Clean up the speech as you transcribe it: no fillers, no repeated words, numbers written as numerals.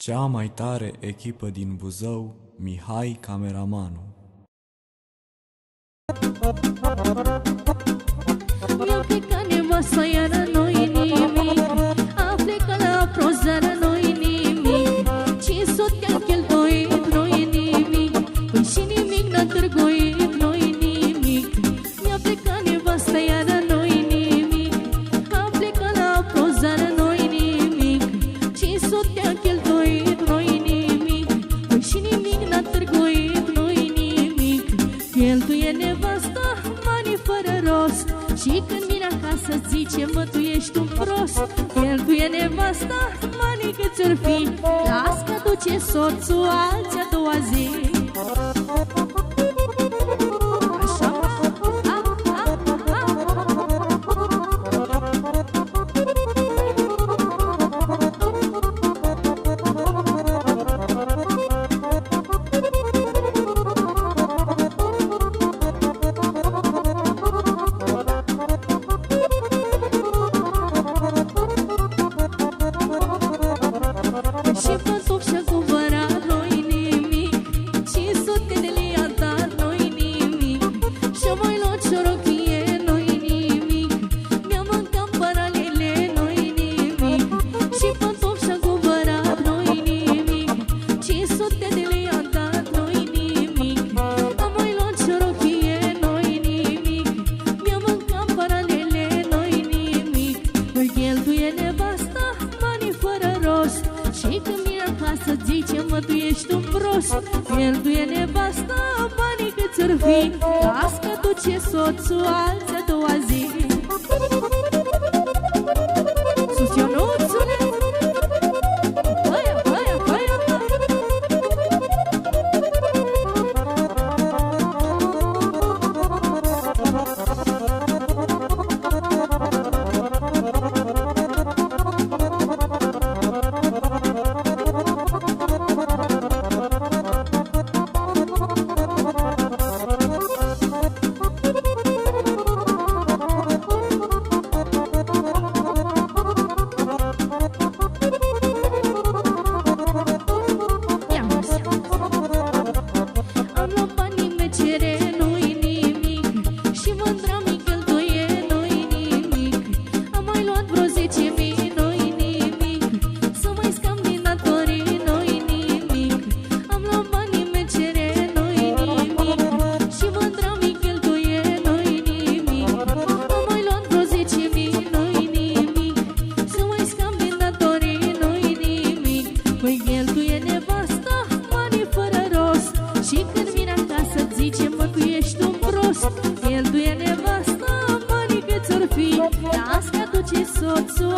Cea mai tare echipă din Buzău, Mihai Cameramanu. Mi-a plecat nevasta, iară nu-i nimic. A plecat la prozară, nu-i nimic. 500 de-am cheltuit, nu-i nimic. Păi și nimic n-a târguit, nu-i nimic. Mi-a plecat nevasta, iară nu-i nimic. A plecat la prozară, nu-i nimic. 500 de-am cheltuit, nu-i nimic. Păi și nimic n-a târguit, nu-i nimic. Cheltuie nevasta banii fără rost. Și când vine acasă zice, mă, tu ești un prost. Cheltuie nevasta banii cât ți-or fi. Las că duce soțul alții a doua zi. Și când vine acasă zice, mă, tu ești un prost. Cheltuie nevasta banii cât ți-or fi. Las că duce soțul alții a doua zi. Sus, Ionuțule! Băia, băia, băia! Cheltuie nevasta banii cât ți-or fi. Las că duce soțul